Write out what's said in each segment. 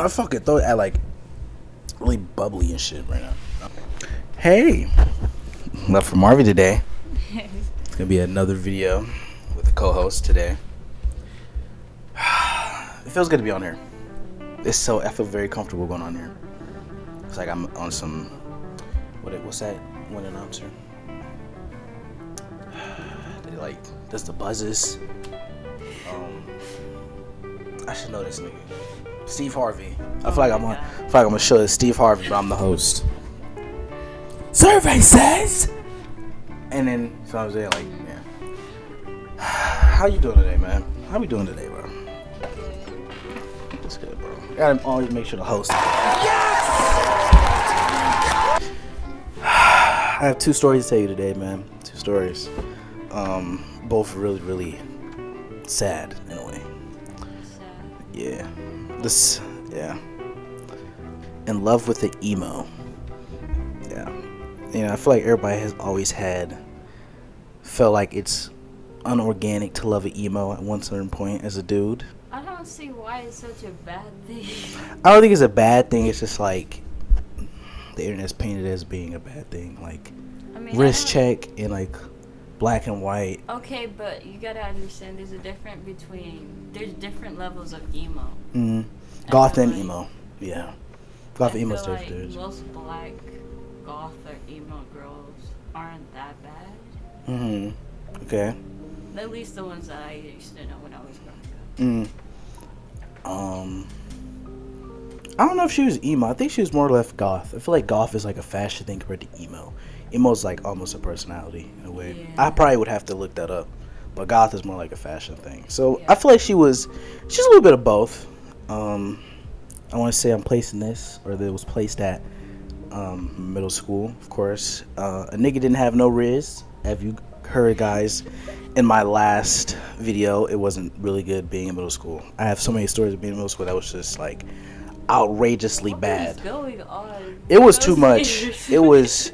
My fucking throat at like really bubbly and shit right now. Hey, left for Marvy today. It's gonna be another video with the co-host today. It feels good to be on here. I feel very comfortable going on here. It's like I'm on some what's that one announcer? They like does the buzzes. I should know this nigga. Steve Harvey. I feel like I'm gonna show this Steve Harvey, but I'm the host. Survey says. And then so I was there like, yeah. How you doing today, man? How we doing today, bro? That's good, bro. Gotta always make sure to host. Yes! I have two stories to tell you today, man. Two stories. Both really, really sad in a way. Yeah. In love with the emo. Yeah. You know, I feel like everybody has always felt like it's unorganic to love an emo at one certain point as a dude. I don't see why it's such a bad thing. I don't think it's a bad thing. It's just like the internet's painted as being a bad thing. Like, wrist check and like black and white. Okay, but you gotta understand there's different levels of emo. Mm-hmm. Goth and emo. Yeah. Goth and emo stuff. Like most black goth or emo girls aren't that bad. Mm-hmm. Okay. At least the ones that I used to know when I was growing up. I don't know if she was emo. I think she was more or less goth. I feel like goth is like a fashion thing compared to emo. Emo's like almost a personality in a way. Yeah. I probably would have to look that up. But goth is more like a fashion thing. So yeah. I feel like she's a little bit of both. I want to say I'm placing this, or that it was placed at middle school, of course. A nigga didn't have no riz. Have you heard, guys? In my last video, it wasn't really good being in middle school. I have so many stories of being in middle school that was just like outrageously bad. What is going on? It was too much. It was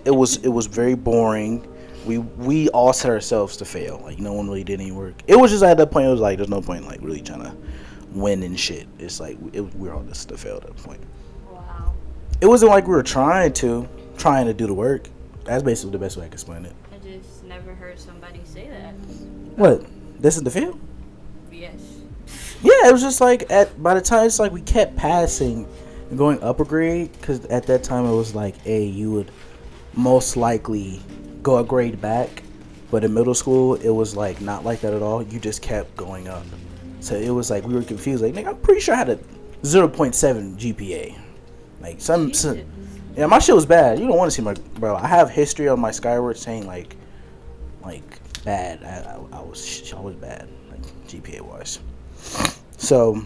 very boring. We all set ourselves to fail. Like, no one really did any work. It was just at that point, it was like there's no point in like really trying to win and shit. It's like we were all just to fail at that point. Wow. It wasn't like we were trying to do the work. That's basically the best way I can explain it. I just never heard somebody say that. What? This is the fail? Yes. Yeah, it was just like by the time it's like we kept passing and going up a grade, because at that time it was like, hey, you would most likely go a grade back, but in middle school it was like not like that at all. You just kept going up, so it was like we were confused. Like, nigga, I'm pretty sure I had a 0.7 GPA. Like yeah, my shit was bad. You don't want to see my bro. I have history on my Skyward saying like bad. I was bad, like GPA wise. So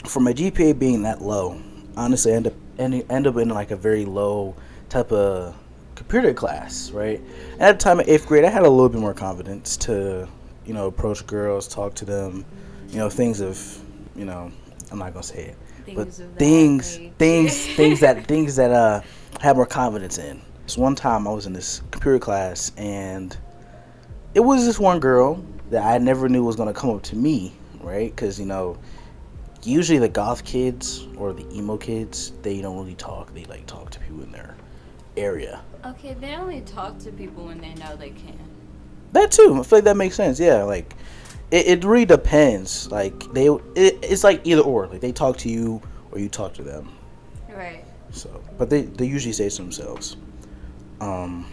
for my GPA being that low, honestly, I end up in like a very low type of computer class, right? And at the time of 8th grade, I had a little bit more confidence to, approach girls, talk to them, things of, I'm not gonna say it, but things that I had more confidence in. So one time I was in this computer class, and it was this one girl that I never knew was gonna come up to me, right? Because usually the goth kids or the emo kids, they don't really talk. They like talk to people in their area. Okay, they only talk to people when they know they can. That too. I feel like that makes sense. Yeah, like it really depends. Like it's like either or. Like they talk to you or you talk to them. Right. So, but they usually say to themselves. I'm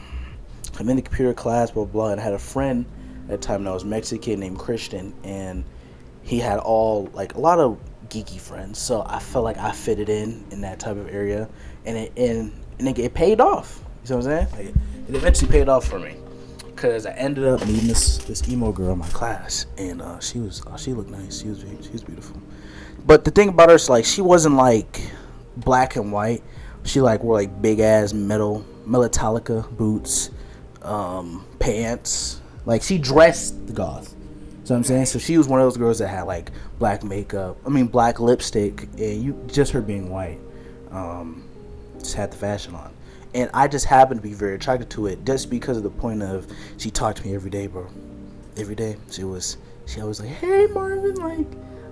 in the computer class, blah blah, and I had a friend at the time that was Mexican named Christian, and he had a lot of geeky friends. So I felt like I fitted in that type of area, and it paid off. You know what I'm saying? Like, it eventually paid off for me, because I ended up meeting this emo girl in my class, and she looked nice. She was beautiful. But the thing about her is like she wasn't like black and white. She like wore like big ass Metallica boots, pants. Like she dressed the goth. So I'm saying, so she was one of those girls that had like black lipstick, and just her being white, just had the fashion on. And I just happened to be very attracted to it just because of the point of she talked to me every day, bro. Every day. She always like, hey Marvin, like,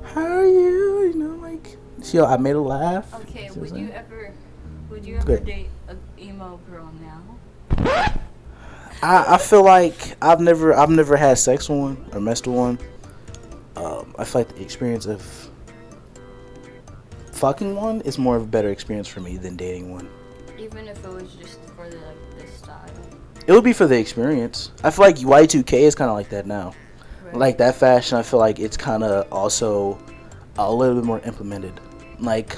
how are you? I made her laugh. Okay, See what would I'm you saying? ever Good. date an emo girl now? I feel like I've never had sex with one or messed with one. I feel like the experience of fucking one is more of a better experience for me than dating one. Even if it was just for the style. It would be for the experience. I feel like Y2K is kind of like that now. Right. Like that fashion, I feel like it's kind of also a little bit more implemented. Like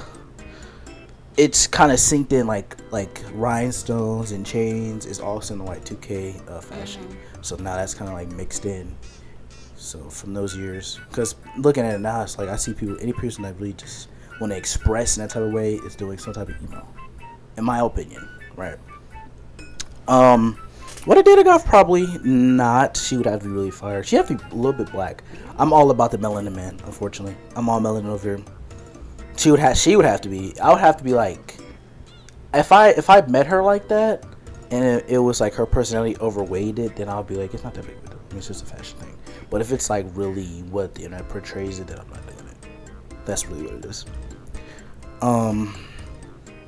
it's kind of synced in, like rhinestones and chains is also in the Y2K fashion. Mm-hmm. So now that's kind of like mixed in. So from those years, because looking at it now, it's like I see people, any person that really just want to express in that type of way is doing some type of emo, in my opinion, right? What a data goth, probably not. She would have to be really fire. She have to be a little bit black. I'm all about the melanin, man. Unfortunately, I'm all melanin over here. She would have to be. I would have to be like, if I met her like that, and it was like her personality overweighed it, then I'll be like, it's not that big of a deal. It's just a fashion thing. But if it's like really what the internet portrays it, then I'm not doing it. That's really what it is.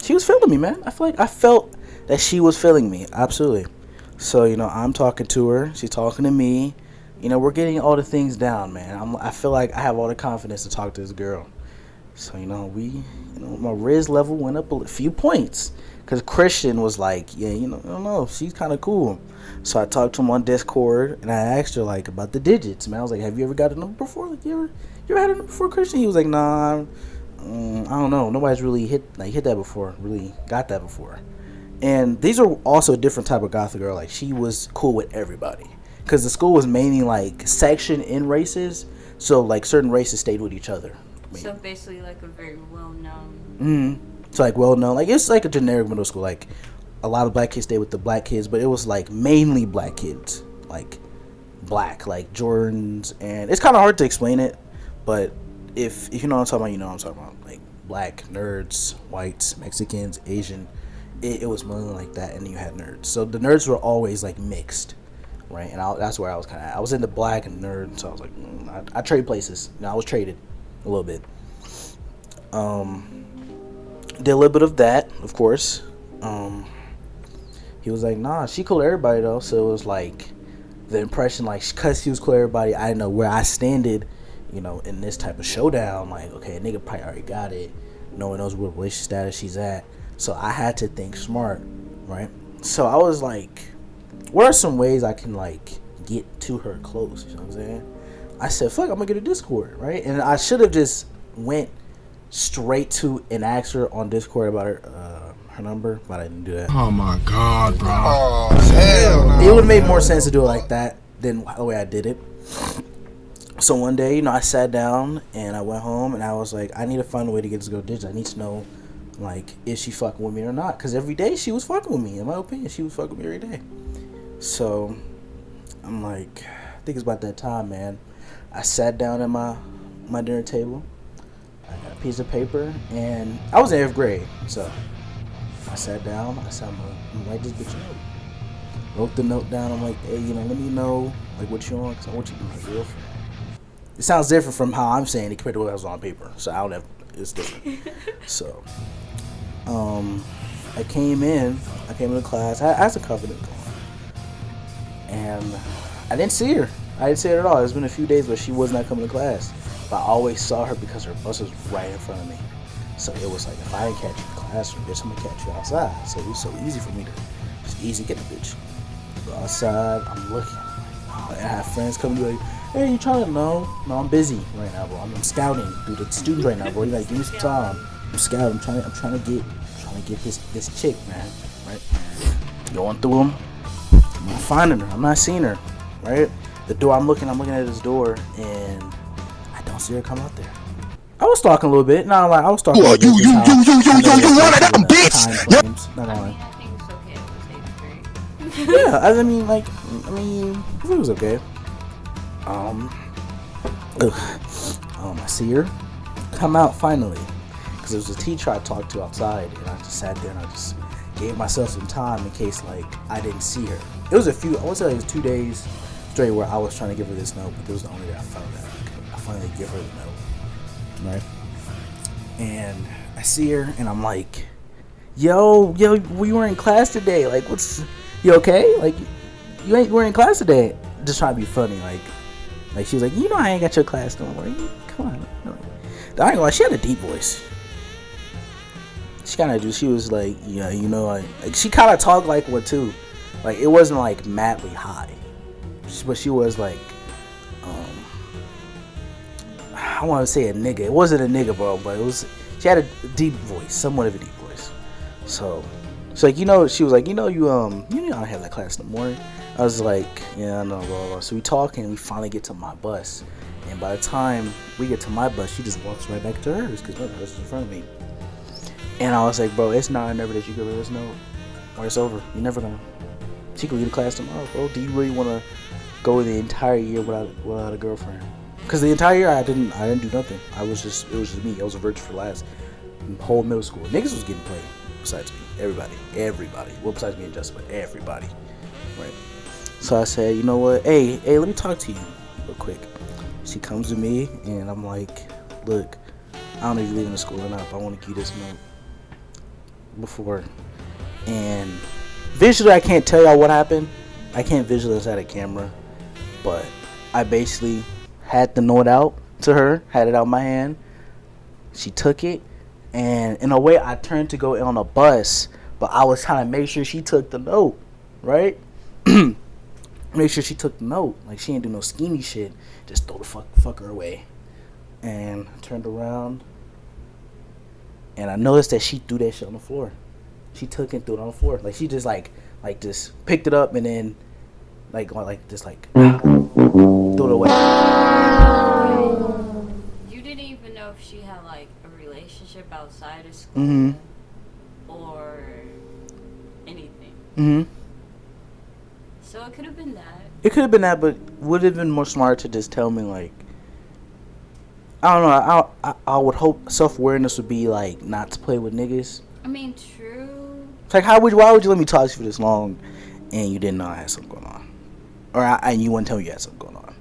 She was feeling me, man. I felt that she was feeling me, absolutely. So I'm talking to her, she's talking to me. We're getting all the things down, man. I feel like I have all the confidence to talk to this girl. So my Riz level went up a few points, because Christian was like, yeah, I don't know, she's kind of cool. So I talked to him on Discord, and I asked her like about the digits, man. I was like, have you ever got a number before? Like, you ever had a number before, Christian? He was like, nah, I don't know, nobody's really hit that before, really got that before. And these are also a different type of goth girl. Like, she was cool with everybody, because the school was mainly like section in races, so like certain races stayed with each other. So basically like a very well-known. So like well-known, like it's like a generic middle school. Like a lot of black kids stay with the black kids, but it was like mainly black kids, like black, like Jordans. And it's kind of hard to explain it, but if you know what I'm talking about, you know what I'm talking about. Like black nerds, whites, Mexicans, Asian. It was mainly like that, and then you had nerds. So the nerds were always like mixed, right? And that's where I was kind of. I was in the black and nerd, so I was like, I trade places. I was traded a little bit. Did a little bit of that, of course. He was like, nah, she cool to everybody though. So it was like the impression, like, cause she was cool to everybody, I didn't know where I standed, in this type of showdown. Like, okay, a nigga probably already got it. No one knows what relationship status she's at. So I had to think smart, right? So I was like, what are some ways I can like get to her close? You know what I'm saying? I said, fuck, I'm gonna get a Discord, right? And I should have just went straight to and asked her on Discord about her number, but I didn't do that. Oh my god, bro. Oh, hell no. It would have made more sense to do it like that than the way I did it. So one day, I sat down and I went home and I was like, I need to find a way to get this girl digits. I need to know, like, is she fucking with me or not? Because every day she was fucking with me. In my opinion, she was fucking with me every day. So I'm like, I think it's about that time, man. I sat down at my dinner table. I got a piece of paper, and I was in 8th grade, so I sat down. I said, I'm gonna write this bitch a note. Wrote the note down. I'm like, hey, let me know like what you want, because I want you to be my girlfriend. It sounds different from how I'm saying it compared to what I was on paper, so I don't have. It's different. So, I came into class. I had some confidence going, and I didn't see her. I didn't see her at all. It's been a few days where she was not coming to class, but I always saw her because her bus was right in front of me. So it was like, if I didn't catch you in the classroom, bitch, I'm gonna catch you outside. So it was so easy for me to just easy get the bitch. Go outside. I'm looking. I have friends come to me like, hey, you trying to know? No, I'm busy right now, bro. I'm scouting through the students right now, bro. You gotta give me some time. I'm scouting. I'm trying to get this chick, man. Right? Going through them. I'm not finding her. I'm not seeing her. Right? The door. I'm looking at this door, and I don't see her come out there. I was stalking a little bit. Not like I was stalking. You one of them bitch. Not lying. I think it's okay. It was 8th grade. Yeah, I mean, it was okay. I see her come out finally, because there was a teacher I talked to outside, and I just sat there and I just gave myself some time in case like I didn't see her. It was I would say like it was 2 days straight where I was trying to give her this note, but it was the only day I found that I finally give her the note, right? And I see her, and I'm like, yo, we were in class today. Like, you okay? Like, we were in class today. Just trying to be funny. Like she was like, I ain't got your class no more. Come on. I ain't gonna lie, she had a deep voice. She was like, yeah, like she kind of talked like one too. Like, it wasn't like madly high, but she was like, I want to say a nigga. It wasn't a nigga, bro, but she had a deep voice, somewhat of a deep voice. So like, she was like, you don't have that class in the morning. I was like, yeah, I know, blah, blah. So we talk, and we finally get to my bus. And by the time we get to my bus, she just walks right back to hers, because my bus is in front of me. And I was like, bro, it's not never that you give her this note, or it's over. You're never gonna. She can leave the class tomorrow, bro. Do you really want to go the entire year without a girlfriend? Because the entire year I didn't do nothing. It was just me. I was a virgin for the last whole middle school. Niggas was getting played besides me. Everybody. Well, besides me and Justin, but everybody. Right. So I said, you know what? Hey, let me talk to you real quick. She comes to me, and I'm like, look, I don't know if you're leaving the school or not, but I want to give you this note before. And visually, I can't tell y'all what happened. I can't visualize that at camera, but I basically had the note out to her, had it out in my hand. She took it, and in a way, I turned to go on a bus, but I was trying to make sure she took the note, right? Make sure she took the note. Like, she didn't do no schemy shit. Just throw the fucker away. And I turned around, and I noticed that she threw that shit on the floor. She took it and threw it on the floor. Like, she just like just picked it up and then threw it away. You didn't even know if she had like a relationship outside of school or anything. So it could have been that. It could have been that, but would have been more smart to just tell me, like, I don't know. I would hope self-awareness would be like not to play with niggas. I mean, true. It's like, why would you let me talk to you for this long and you didn't know I had something going on, and you wouldn't tell me you had something going on?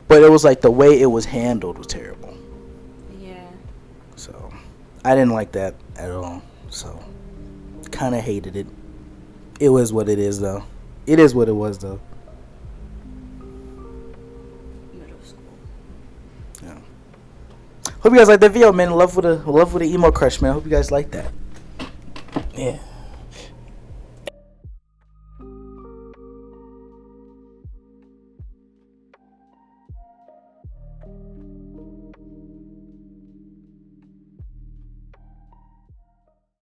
But it was like the way it was handled was terrible. Yeah. So I didn't like that at all. So kind of hated it. It was what it is, though. It is what it was, though. Middle school. Yeah. Hope you guys like that video, man. Love with a emo crush, man. Hope you guys like that. Yeah.